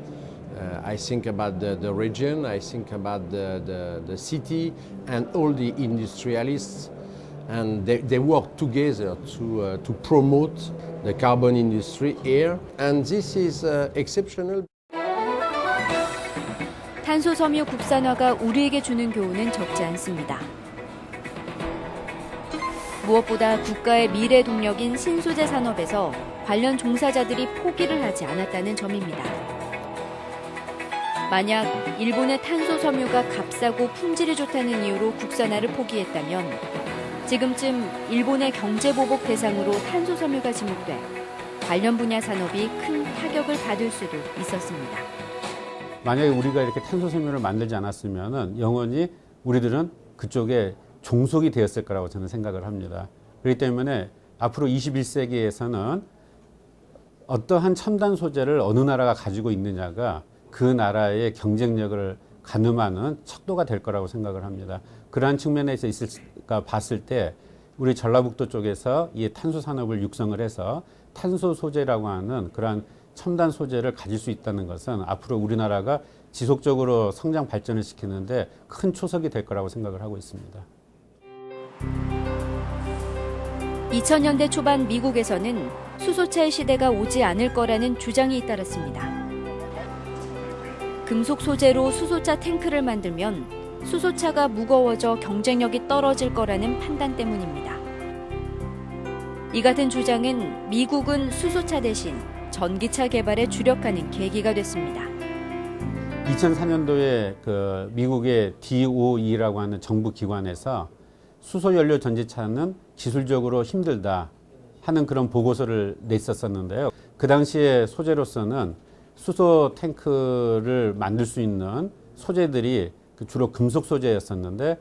I think about the region, I think about the city and all the industrialists, and they work together to promote the carbon industry here, and this is exceptional. 탄소 섬유 국산화가 우리에게 주는 교훈은 적지 않습니다. 무엇보다 국가의 미래 동력인 신소재 산업에서 관련 종사자들이 포기를 하지 않았다는 점입니다. 만약 일본의 탄소 섬유가 값싸고 품질이 좋다는 이유로 국산화를 포기했다면 지금쯤 일본의 경제보복 대상으로 탄소섬유가 지목돼 관련 분야 산업이 큰 타격을 받을 수도 있었습니다. 만약에 우리가 이렇게 탄소섬유를 만들지 않았으면 영원히 우리들은 그쪽에 종속이 되었을 거라고 저는 생각을 합니다. 그렇기 때문에 앞으로 21세기에서는 어떠한 첨단 소재를 어느 나라가 가지고 있느냐가 그 나라의 경쟁력을 가늠하는 척도가 될 거라고 생각을 합니다. 그러한 측면에서 있을까 봤을 때 우리 전라북도 쪽에서 이 탄소 산업을 육성을 해서 탄소 소재라고 하는 그러한 첨단 소재를 가질 수 있다는 것은 앞으로 우리나라가 지속적으로 성장 발전을 시키는데 큰 초석이 될 거라고 생각을 하고 있습니다. 2000년대 초반 미국에서는 수소차의 시대가 오지 않을 거라는 주장이 잇따랐습니다. 금속 소재로 수소차 탱크를 만들면 수소차가 무거워져 경쟁력이 떨어질 거라는 판단 때문입니다. 이 같은 주장은 미국은 수소차 대신 전기차 개발에 주력하는 계기가 됐습니다. 2004년도에 그 미국의 DOE라고 하는 정부 기관에서 수소연료 전지차는 기술적으로 힘들다 하는 그런 보고서를 냈었는데요. 그 당시에 소재로서는 수소 탱크를 만들 수 있는 소재들이 주로 금속 소재였었는데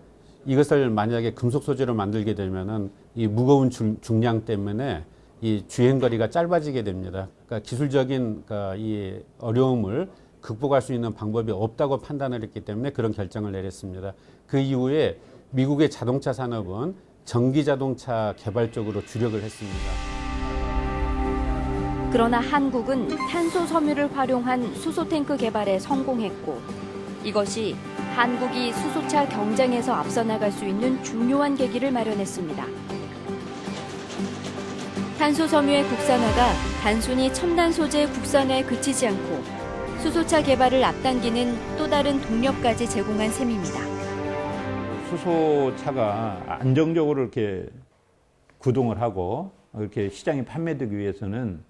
이것을 만약에 금속 소재로 만들게 되면은 이 무거운 중량 때문에 이 주행거리가 짧아지게 됩니다. 그러니까 기술적인 이 어려움을 극복할 수 있는 방법이 없다고 판단을 했기 때문에 그런 결정을 내렸습니다. 그 이후에 미국의 자동차 산업은 전기 자동차 개발 쪽으로 주력을 했습니다. 그러나 한국은 탄소 섬유를 활용한 수소 탱크 개발에 성공했고 이것이 한국이 수소차 경쟁에서 앞서 나갈 수 있는 중요한 계기를 마련했습니다. 탄소 섬유의 국산화가 단순히 첨단 소재 국산화에 그치지 않고 수소차 개발을 앞당기는 또 다른 동력까지 제공한 셈입니다. 수소차가 안정적으로 이렇게 구동을 하고 이렇게 시장에 판매되기 위해서는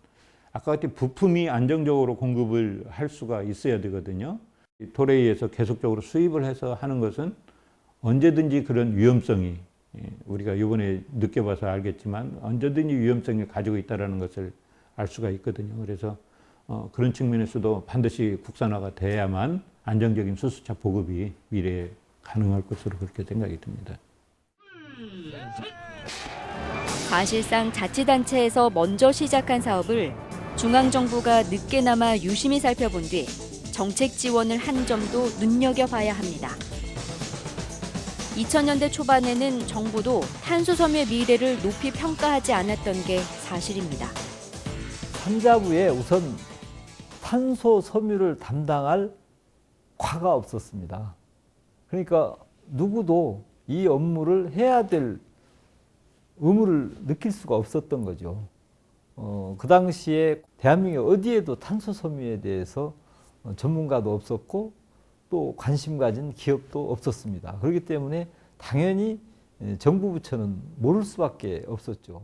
아까 같은 부품이 안정적으로 공급을 할 수가 있어야 되거든요. 도레이에서 계속적으로 수입을 해서 하는 것은 언제든지 그런 위험성이 우리가 이번에 느껴봐서 알겠지만 언제든지 위험성을 가지고 있다는 것을 알 수가 있거든요. 그래서 그런 측면에서도 반드시 국산화가 돼야만 안정적인 수소차 보급이 미래에 가능할 것으로 그렇게 생각이 듭니다. 사실상 자치단체에서 먼저 시작한 사업을 중앙정부가 늦게나마 유심히 살펴본 뒤 정책 지원을 한 점도 눈여겨봐야 합니다. 2000년대 초반에는 정부도 탄소 섬유의 미래를 높이 평가하지 않았던 게 사실입니다. 산자부에 우선 탄소 섬유를 담당할 과가 없었습니다. 그러니까 누구도 이 업무를 해야 될 의무를 느낄 수가 없었던 거죠. 그 당시에 대한민국 어디에도 탄소 섬유에 대해서 전문가도 없었고 또 관심 가진 기업도 없었습니다. 그렇기 때문에 당연히 정부 부처는 모를 수밖에 없었죠.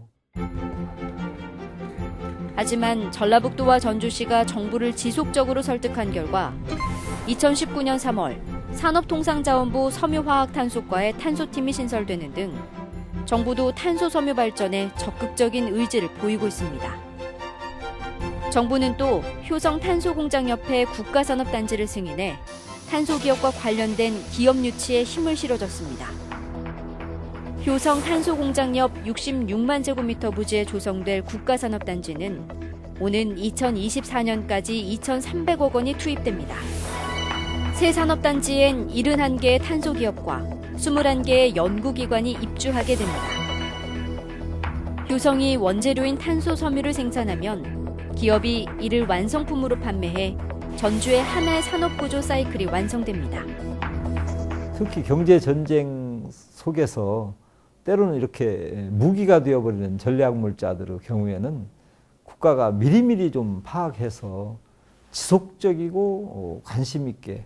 하지만 전라북도와 전주시가 정부를 지속적으로 설득한 결과 2019년 3월 산업통상자원부 섬유화학탄소과의 탄소팀이 신설되는 등 정부도 탄소 섬유 발전에 적극적인 의지를 보이고 있습니다. 정부는 또 효성탄소공장협회 국가산업단지를 승인해 탄소기업과 관련된 기업 유치에 힘을 실어줬습니다. 효성탄소공장협 66만 제곱미터 부지에 조성될 국가산업단지는 오는 2024년까지 2,300억 원이 투입됩니다. 새 산업단지엔 71개의 탄소기업과 21개의 연구기관이 입주하게 됩니다. 효성이 원재료인 탄소 섬유를 생산하면 기업이 이를 완성품으로 판매해 전주의 하나의 산업구조 사이클이 완성됩니다. 특히 경제전쟁 속에서 때로는 이렇게 무기가 되어버리는 전략물자들의 경우에는 국가가 미리미리 좀 파악해서 지속적이고 관심 있게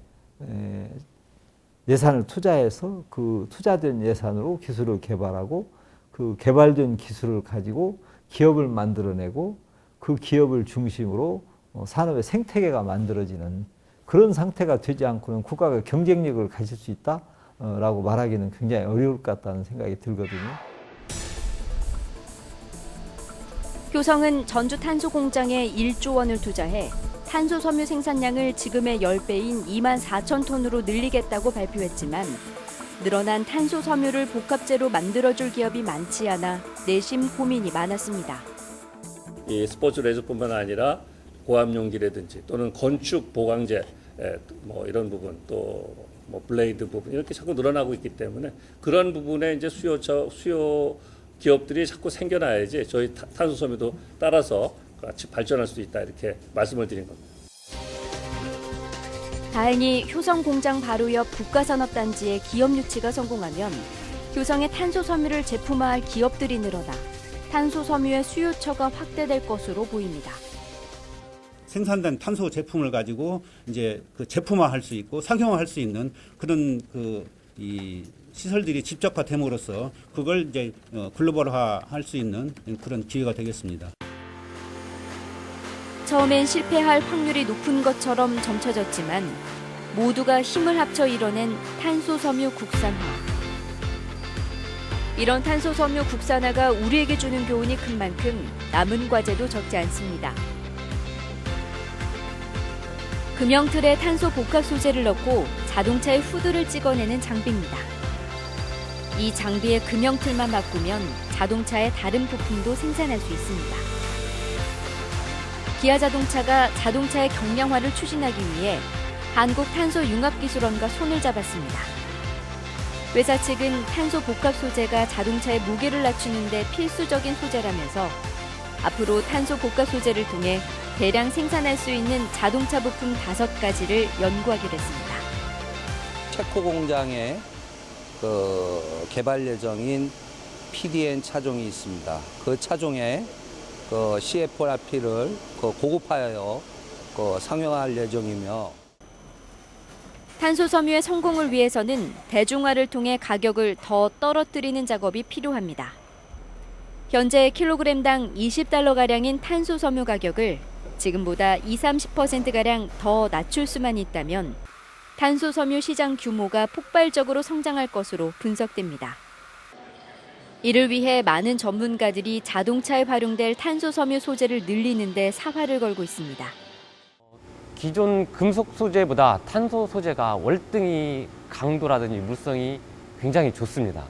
예산을 투자해서 그 투자된 예산으로 기술을 개발하고 그 개발된 기술을 가지고 기업을 만들어내고 그 기업을 중심으로 산업의 생태계가 만들어지는 그런 상태가 되지 않고는 국가가 경쟁력을 가질 수 있다라고 말하기는 굉장히 어려울 것 같다는 생각이 들거든요. 효성은 전주 탄소 공장에 1조 원을 투자해 탄소 섬유 생산량을 지금의 10배인 2만 4천 톤으로 늘리겠다고 발표했지만 늘어난 탄소 섬유를 복합재로 만들어줄 기업이 많지 않아 내심 고민이 많았습니다. 이 스포츠 레저뿐만 아니라 고압용기라든지 또는 건축 보강재 뭐 이런 부분 또 뭐 블레이드 부분 이렇게 자꾸 늘어나고 있기 때문에 그런 부분에 이제 수요 기업들이 자꾸 생겨나야지 저희 탄소 섬유도 따라서 같이 발전할 수 있다 이렇게 말씀을 드린 겁니다. 다행히 효성 공장 바로 옆 국가산업단지의 기업 유치가 성공하면 효성의 탄소 섬유를 제품화할 기업들이 늘어나 탄소 섬유의 수요처가 확대될 것으로 보입니다. 생산된 탄소 제품을 가지고 이제 그 제품화할 수 있고 상용화할 수 있는 그런 이 시설들이 집적화됨으로써 그걸 이제 글로벌화할 수 있는 그런 기회가 되겠습니다. 처음엔 실패할 확률이 높은 것처럼 점쳐졌지만 모두가 힘을 합쳐 이뤄낸 탄소 섬유 국산화. 이런 탄소 섬유 국산화가 우리에게 주는 교훈이 큰 만큼 남은 과제도 적지 않습니다. 금형틀에 탄소 복합 소재를 넣고 자동차의 후드를 찍어내는 장비입니다. 이 장비의 금형틀만 바꾸면 자동차의 다른 부품도 생산할 수 있습니다. 기아자동차가 자동차의 경량화를 추진하기 위해 한국탄소융합기술원과 손을 잡았습니다. 회사 측은 탄소 복합 소재가 자동차의 무게를 낮추는 데 필수적인 소재라면서 앞으로 탄소 복합 소재를 통해 대량 생산할 수 있는 자동차 부품 5가지를 연구하기로 했습니다. 체코 공장에 개발 예정인 PDN 차종이 있습니다. 그 차종에 CFRP를 고급화하여 상용화할 예정이며 탄소 섬유의 성공을 위해서는 대중화를 통해 가격을 더 떨어뜨리는 작업이 필요합니다. 현재 킬로그램당 $20가량인 탄소 섬유 가격을 지금보다 20-30%가량 더 낮출 수만 있다면 탄소 섬유 시장 규모가 폭발적으로 성장할 것으로 분석됩니다. 이를 위해 많은 전문가들이 자동차에 활용될 탄소 섬유 소재를 늘리는 데 사활을 걸고 있습니다. 기존 금속 소재보다 탄소 소재가 월등히 강도라든지 물성이 굉장히 좋습니다.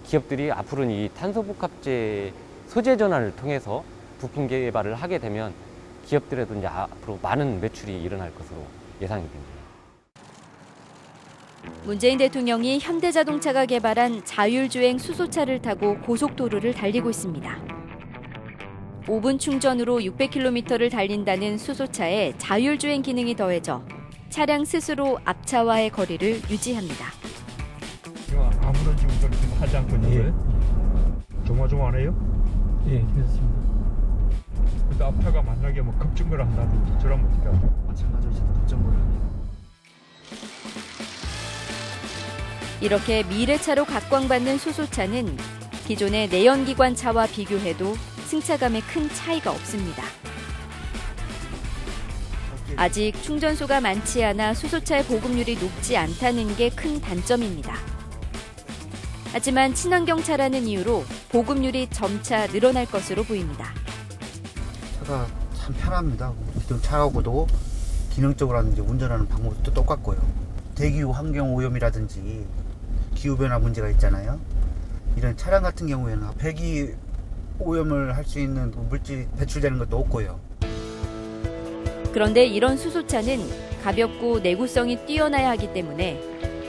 기업들이 앞으로는 이 탄소 복합재 소재 전환을 통해서 부품 개발을 하게 되면 기업들에도 이제 앞으로 많은 매출이 일어날 것으로 예상이 됩니다. 문재인 대통령이 현대자동차가 개발한 자율주행 수소차를 타고 고속도로를 달리고 있습니다. 5분 충전으로 600km를 달린다는 수소차에 자율주행 기능이 더해져 차량 스스로 앞차와의 거리를 유지합니다. 아무런 지금 하지 않고 있는 거예요? 조마조마하네요? 예, 괜찮습니다. 근데 앞차가 만약에 뭐 급증을 한다든지 저러면 어떻게 하죠? 마찬가지로 급증을 합니다. 이렇게 미래차로 각광받는 수소차는 기존의 내연기관차와 비교해도 승차감에 큰 차이가 없습니다. 아직 충전소가 많지 않아 수소차의 보급률이 높지 않다는 게 큰 단점입니다. 하지만 친환경차라는 이유로 보급률이 점차 늘어날 것으로 보입니다. 차가 참 편합니다. 기존 차하고도 기능적으로라든지 운전하는 방법도 똑같고요. 대기후 환경 오염이라든지 기후변화 문제가 있잖아요. 이런 차량 같은 경우에는 배기 오염을 할 수 있는 물질이 배출되는 것도 없고요. 그런데 이런 수소차는 가볍고 내구성이 뛰어나야 하기 때문에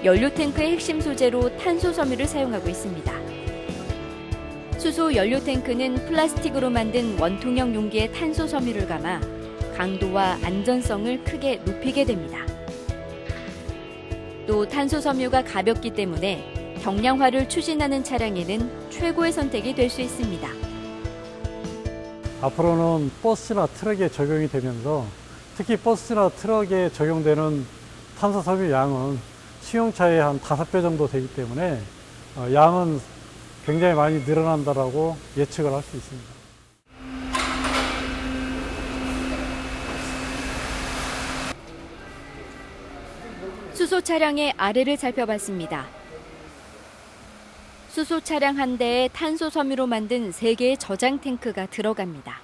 연료탱크의 핵심 소재로 탄소 섬유를 사용하고 있습니다. 수소 연료탱크는 플라스틱으로 만든 원통형 용기에 탄소 섬유를 감아 강도와 안전성을 크게 높이게 됩니다. 또 탄소 섬유가 가볍기 때문에 경량화를 추진하는 차량에는 최고의 선택이 될 수 있습니다. 앞으로는 버스나 트럭에 적용이 되면서 특히 버스나 트럭에 적용되는 탄소 섬유 양은 승용차의 한 5배 정도 되기 때문에 양은 굉장히 많이 늘어난다라고 예측을 할 수 있습니다. 수소 차량의 아래를 살펴봤습니다. 수소 차량 한 대에 탄소 섬유로 만든 3개의 저장 탱크가 들어갑니다.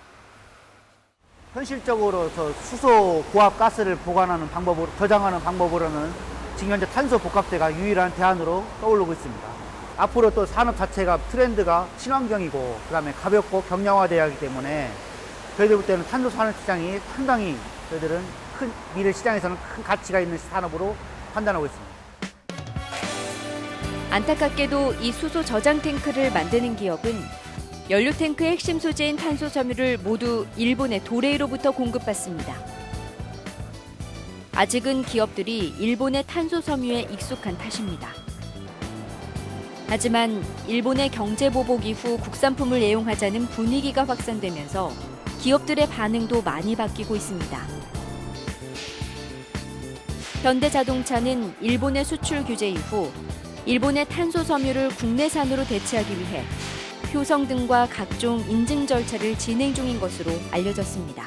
현실적으로 저 수소 고압 가스를 보관하는 방법으로, 저장하는 방법으로는 지금 현재 탄소 복합재가 유일한 대안으로 떠오르고 있습니다. 앞으로 또 산업 자체가 트렌드가 친환경이고 그다음에 가볍고 경량화돼야 하기 때문에 저희들 볼 때는 탄소 산업 시장이 상당히 저희들은 큰 미래 시장에서는 큰 가치가 있는 산업으로 판단하고 있습니다. 안타깝게도 이 수소 저장 탱크를 만드는 기업은 연료 탱크의 핵심 소재인 탄소 섬유를 모두 일본의 도레이로부터 공급받습니다. 아직은 기업들이 일본의 탄소 섬유에 익숙한 탓입니다. 하지만 일본의 경제 보복 이후 국산품을 애용하자는 분위기가 확산되면서 기업들의 반응도 많이 바뀌고 있습니다. 현대자동차는 일본의 수출 규제 이후 일본의 탄소 섬유를 국내산으로 대체하기 위해 효성 등과 각종 인증 절차를 진행 중인 것으로 알려졌습니다.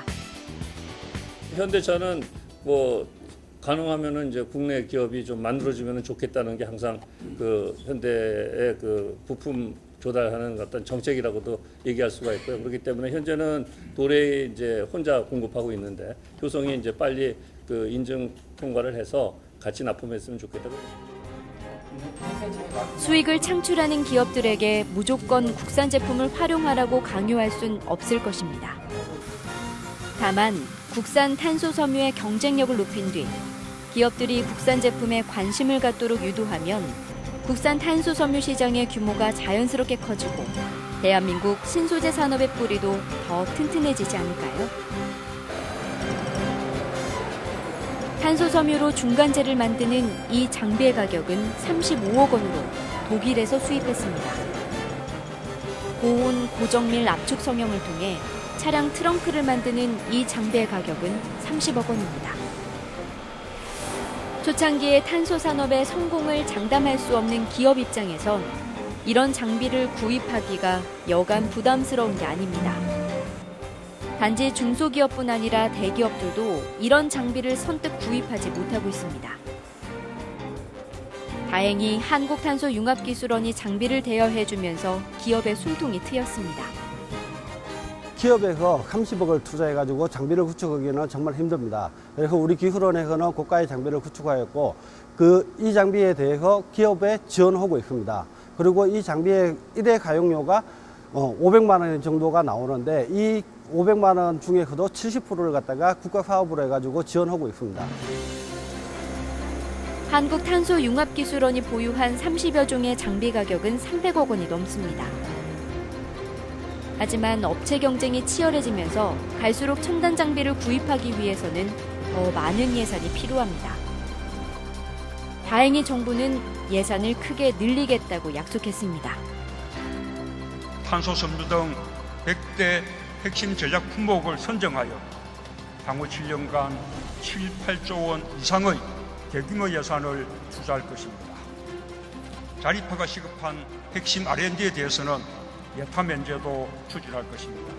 현대차는 뭐 가능하면은 이제 국내 기업이 좀 만들어주면 좋겠다는 게 항상 그 현대의 그 부품 조달하는 어떤 정책이라고도 얘기할 수가 있고요. 그렇기 때문에 현재는 도레이 이제 혼자 공급하고 있는데 효성이 이제 빨리 그 인증 통과를 해서 같이 납품했으면 좋겠다고. 수익을 창출하는 기업들에게 무조건 국산 제품을 활용하라고 강요할 순 없을 것입니다. 다만 국산 탄소 섬유의 경쟁력을 높인 뒤 기업들이 국산 제품에 관심을 갖도록 유도하면 국산 탄소 섬유 시장의 규모가 자연스럽게 커지고 대한민국 신소재 산업의 뿌리도 더 튼튼해지지 않을까요? 탄소 섬유로 중간재를 만드는 이 장비의 가격은 35억 원으로 독일에서 수입했습니다. 고온 고정밀 압축 성형을 통해 차량 트렁크를 만드는 이 장비의 가격은 30억 원입니다. 초창기의 탄소 산업의 성공을 장담할 수 없는 기업 입장에선 이런 장비를 구입하기가 여간 부담스러운 게 아닙니다. 단지 중소기업뿐 아니라 대기업들도 이런 장비를 선뜻 구입하지 못하고 있습니다. 다행히 한국탄소융합기술원이 장비를 대여해주면서 기업의 숨통이 트였습니다. 기업에서 30억을 투자해가지고 장비를 구축하기는 정말 힘듭니다. 그래서 우리 기술원에서는 고가의 장비를 구축하였고 이 장비에 대해서 기업에 지원하고 있습니다. 그리고 이 장비의 1회 가용료가 500만 원 정도가 나오는데 이 500만 원 중에서도 70%를 갖다가 국가 사업으로 해가지고 지원하고 있습니다. 한국탄소융합기술원이 보유한 30여 종의 장비 가격은 300억 원이 넘습니다. 하지만 업체 경쟁이 치열해지면서 갈수록 첨단 장비를 구입하기 위해서는 더 많은 예산이 필요합니다. 다행히 정부는 예산을 크게 늘리겠다고 약속했습니다. 탄소 섬유 등 100대 핵심 전략 품목을 선정하여 향후 7년간 7, 8조 원 이상의 대규모 예산을 투자할 것입니다. 자립화가 시급한 핵심 R&D에 대해서는 예타 면제도 추진할 것입니다.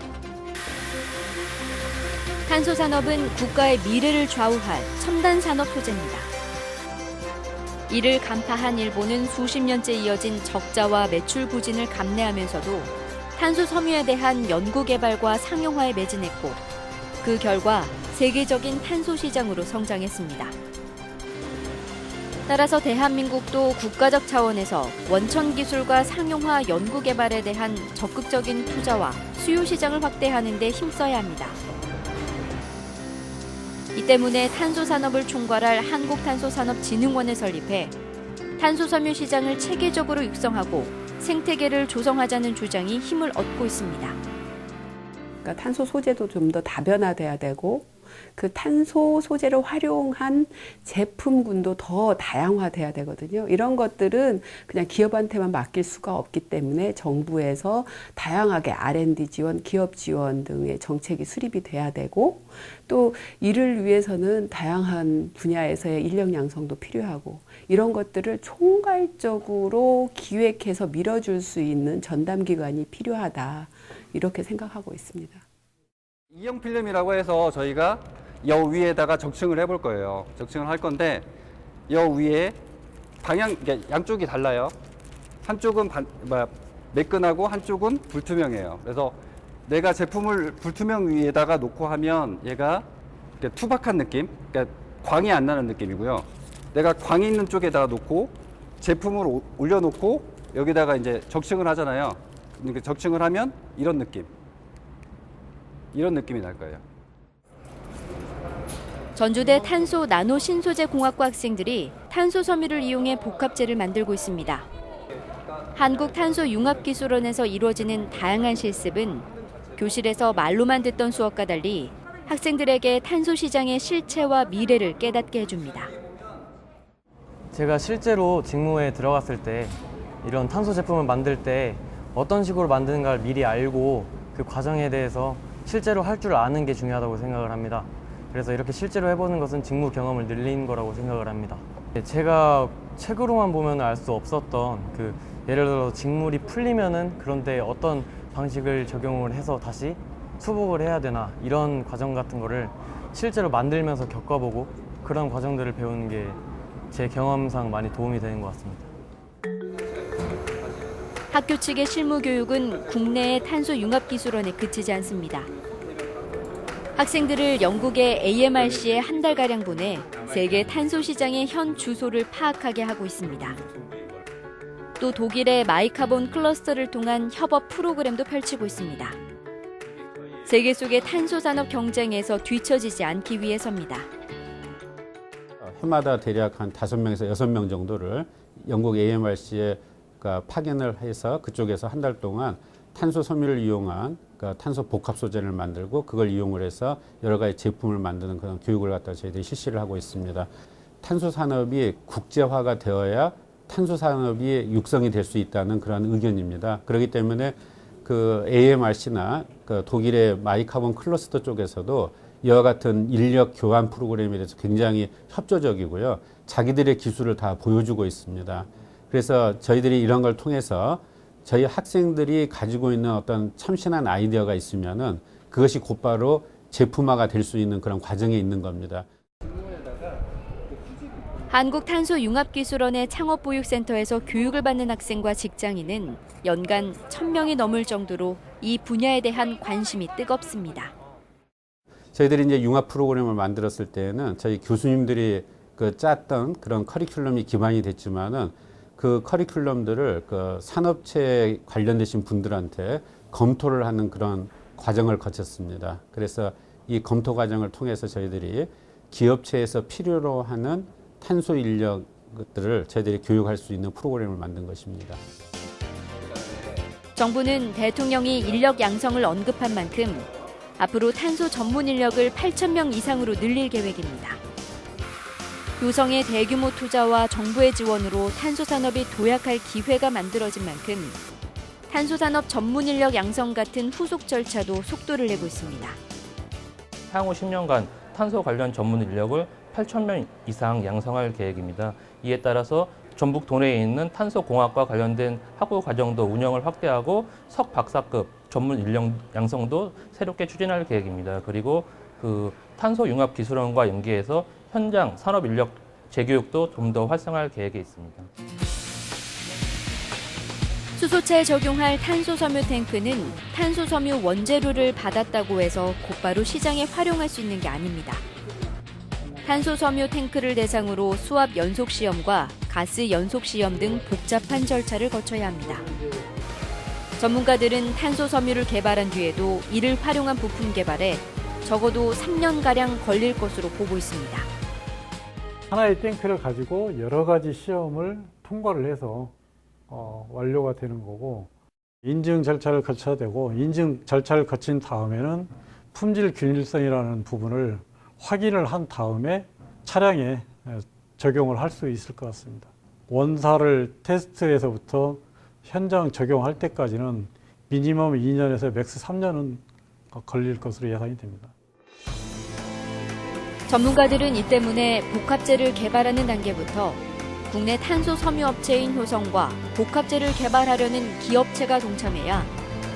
탄소 산업은 국가의 미래를 좌우할 첨단 산업 소재입니다. 이를 간파한 일본은 수십 년째 이어진 적자와 매출 부진을 감내하면서도 탄소 섬유에 대한 연구 개발과 상용화에 매진했고 그 결과 세계적인 탄소 시장으로 성장했습니다. 따라서 대한민국도 국가적 차원에서 원천 기술과 상용화 연구 개발에 대한 적극적인 투자와 수요 시장을 확대하는 데 힘써야 합니다. 이 때문에 탄소 산업을 총괄할 한국탄소산업진흥원을 설립해 탄소 섬유 시장을 체계적으로 육성하고 생태계를 조성하자는 주장이 힘을 얻고 있습니다. 그러니까 탄소 소재도 좀 더 다변화돼야 되고 그 탄소 소재를 활용한 제품군도 더 다양화돼야 되거든요. 이런 것들은 그냥 기업한테만 맡길 수가 없기 때문에 정부에서 다양하게 R&D 지원, 기업 지원 등의 정책이 수립이 돼야 되고 또 이를 위해서는 다양한 분야에서의 인력 양성도 필요하고 이런 것들을 총괄적으로 기획해서 밀어줄 수 있는 전담기관이 필요하다 이렇게 생각하고 있습니다. 이형 필름이라고 해서 저희가 여 위에다가 적층을 해볼 거예요. 적층을 할 건데 여 위에 방향 양쪽이 달라요. 한쪽은 매끈하고 한쪽은 불투명해요. 그래서 내가 제품을 불투명 위에다가 놓고 하면 얘가 이렇게 투박한 느낌, 그러니까 광이 안 나는 느낌이고요. 내가 광이 있는 쪽에다가 놓고 제품을 올려놓고 여기다가 이제 적층을 하잖아요. 그러니까 적층을 하면 이런 느낌이 날 거예요. 전주대 탄소 나노 신소재 공학과 학생들이 탄소 섬유를 이용해 복합재를 만들고 있습니다. 한국탄소융합기술원에서 이루어지는 다양한 실습은 교실에서 말로만 듣던 수업과 달리 학생들에게 탄소 시장의 실체와 미래를 깨닫게 해줍니다. 제가 실제로 직무에 들어갔을 때 이런 탄소 제품을 만들 때 어떤 식으로 만드는가를 미리 알고 그 과정에 대해서 실제로 할 줄 아는 게 중요하다고 생각을 합니다. 그래서 이렇게 실제로 해보는 것은 직무 경험을 늘리는 거라고 생각을 합니다. 제가 책으로만 보면 알 수 없었던 예를 들어 직물이 풀리면은 그런데 어떤 방식을 적용을 해서 다시 수복을 해야 되나 이런 과정 같은 거를 실제로 만들면서 겪어보고 그런 과정들을 배우는 게 제 경험상 많이 도움이 되는 것 같습니다. 학교 측의 실무 교육은 국내의 탄소융합기술원에 그치지 않습니다. 학생들을 영국의 AMRC에 한 달가량 보내 세계 탄소 시장의 현 주소를 파악하게 하고 있습니다. 또 독일의 마이카본 클러스터를 통한 협업 프로그램도 펼치고 있습니다. 세계 속의 탄소 산업 경쟁에서 뒤처지지 않기 위해서입니다. 해마다 대략 한 5명에서 6명 정도를 영국 AMRC에 파견을 해서 그쪽에서 한 달 동안 탄소 섬유를 이용한 탄소 복합 소재를 만들고 그걸 이용을 해서 여러 가지 제품을 만드는 그런 교육을 갖다 저희들이 실시를 하고 있습니다. 탄소 산업이 국제화가 되어야 탄소 산업이 육성이 될 수 있다는 그런 의견입니다. 그렇기 때문에 AMRC나 독일의 마이카본 클러스터 쪽에서도 이와 같은 인력 교환 프로그램에 대해서 굉장히 협조적이고요. 자기들의 기술을 다 보여주고 있습니다. 그래서 저희들이 이런 걸 통해서 저희 학생들이 가지고 있는 어떤 참신한 아이디어가 있으면은 그것이 곧바로 제품화가 될 수 있는 그런 과정에 있는 겁니다. 한국탄소융합기술원의 창업보육센터에서 교육을 받는 학생과 직장인은 연간 1,000명이 넘을 정도로 이 분야에 대한 관심이 뜨겁습니다. 저희들이 이제 융합 프로그램을 만들었을 때는 저희 교수님들이 짰던 그런 커리큘럼이 기반이 됐지만은 그 커리큘럼들을 산업체에 관련되신 분들한테 검토를 하는 그런 과정을 거쳤습니다. 그래서 이 검토 과정을 통해서 저희들이 기업체에서 필요로 하는 탄소 인력들을 저희들이 교육할 수 있는 프로그램을 만든 것입니다. 정부는 대통령이 인력 양성을 언급한 만큼 앞으로 탄소 전문 인력을 8,000명 이상으로 늘릴 계획입니다. 요성의 대규모 투자와 정부의 지원으로 탄소 산업이 도약할 기회가 만들어진 만큼 탄소 산업 전문 인력 양성 같은 후속 절차도 속도를 내고 있습니다. 향후 10년간 탄소 관련 전문 인력을 8,000명 이상 양성할 계획입니다. 이에 따라서 전북 도내에 있는 탄소공학과 관련된 학부 과정도 운영을 확대하고 석박사급 전문 인력 양성도 새롭게 추진할 계획입니다. 그리고 탄소융합기술원과 연계해서 현장 산업 인력 재교육도 좀 더 활성화할 계획에 있습니다. 수소차에 적용할 탄소섬유 탱크는 탄소섬유 원재료를 받았다고 해서 곧바로 시장에 활용할 수 있는 게 아닙니다. 탄소섬유 탱크를 대상으로 수압 연속 시험과 가스 연속 시험 등 복잡한 절차를 거쳐야 합니다. 전문가들은 탄소섬유를 개발한 뒤에도 이를 활용한 부품 개발에 적어도 3년가량 걸릴 것으로 보고 있습니다. 하나의 탱크를 가지고 여러 가지 시험을 통과를 해서 완료가 되는 거고, 인증 절차를 거쳐야 되고, 인증 절차를 거친 다음에는 품질 균일성이라는 부분을 확인을 한 다음에 차량에 적용을 할 수 있을 것 같습니다. 원사를 테스트에서부터 현장 적용할 때까지는 미니멈 2년에서 맥스 3년은 걸릴 것으로 예상이 됩니다. 전문가들은 이 때문에 복합재를 개발하는 단계부터 국내 탄소 섬유 업체인 효성과 복합재를 개발하려는 기업체가 동참해야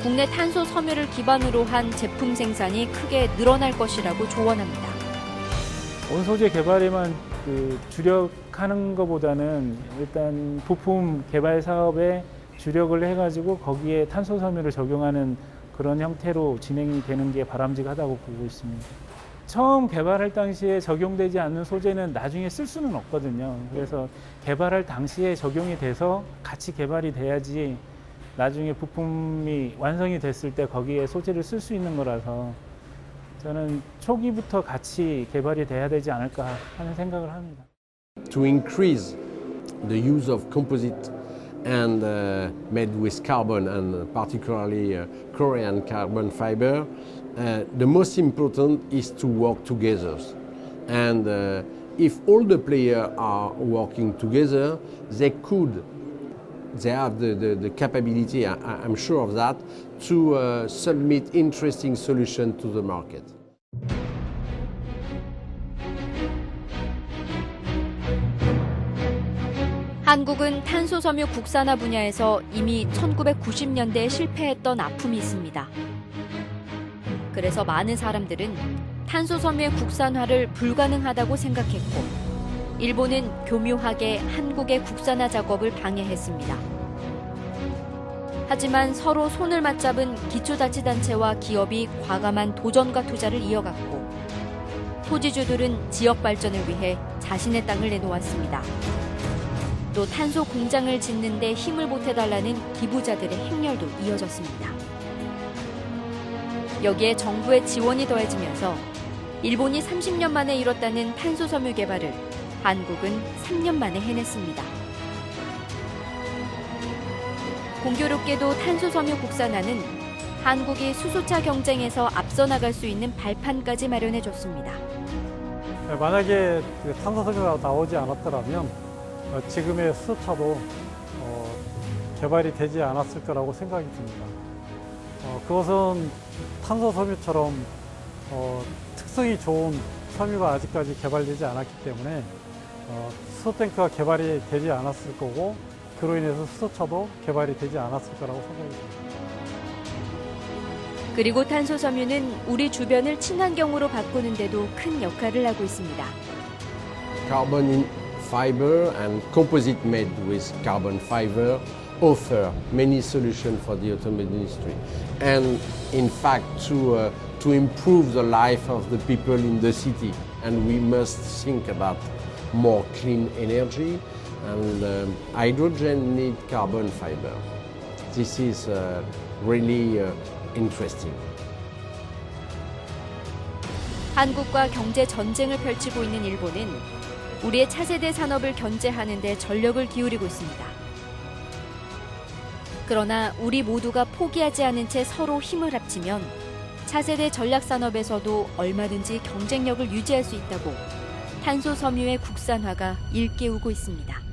국내 탄소 섬유를 기반으로 한 제품 생산이 크게 늘어날 것이라고 조언합니다. 원소재 개발에만 주력하는 것보다는 일단 부품 개발 사업에 주력을 해가지고 거기에 탄소 섬유를 적용하는 그런 형태로 진행이 되는 게 바람직하다고 보고 있습니다. 처음 개발할 당시에 적용되지 않는 소재는 나중에 쓸 수는 없거든요. 그래서 개발할 당시에 적용이 돼서 같이 개발이 돼야지 나중에 부품이 완성이 됐을 때 거기에 소재를 쓸 수 있는 거라서 저는 초기부터 같이 개발이 돼야 되지 않을까 하는 생각을 합니다. To increase the use of composite and made with carbon and particularly Korean carbon fiber, the most important is to work together. And if all the players are working together, they have the capability, I'm sure of that, to submit interesting solutions to the market. 한국은 탄소 섬유 국산화 분야에서 이미 1990년대에 실패했던 아픔이 있습니다. 그래서 많은 사람들은 탄소 섬유의 국산화를 불가능하다고 생각했고, 일본은 교묘하게 한국의 국산화 작업을 방해했습니다. 하지만 서로 손을 맞잡은 기초자치단체와 기업이 과감한 도전과 투자를 이어갔고, 토지주들은 지역 발전을 위해 자신의 땅을 내놓았습니다. 또 탄소 공장을 짓는 데 힘을 보태달라는 기부자들의 행렬도 이어졌습니다. 여기에 정부의 지원이 더해지면서 일본이 30년 만에 이뤘다는 탄소 섬유 개발을 한국은 3년 만에 해냈습니다. 공교롭게도 탄소 섬유 국산화는 한국이 수소차 경쟁에서 앞서 나갈 수 있는 발판까지 마련해줬습니다. 만약에 탄소 섬유가 나오지 않았더라면 지금의 수소차도 개발이 되지 않았을 거라고 생각이 듭니다. 그것은 탄소 섬유처럼 특성이 좋은 섬유가 아직까지 개발되지 않았기 때문에 수소탱크가 개발이 되지 않았을 거고, 그로 인해서 수소차도 개발이 되지 않았을 거라고 생각이 듭니다. 그리고 탄소 섬유는 우리 주변을 친환경으로 바꾸는 데도 큰 역할을 하고 있습니다. Carbon fiber and composite made with carbon fiber offer many solutions for the automobile industry, and in fact to improve the life of the people in the city. And we must think about more clean energy, and hydrogen need carbon fiber. This is really interesting. 한국과 경제 전쟁을 펼치고 있는 일본은 우리의 차세대 산업을 견제하는 데 전력을 기울이고 있습니다. 그러나 우리 모두가 포기하지 않은 채 서로 힘을 합치면 차세대 전략 산업에서도 얼마든지 경쟁력을 유지할 수 있다고 탄소 섬유의 국산화가 일깨우고 있습니다.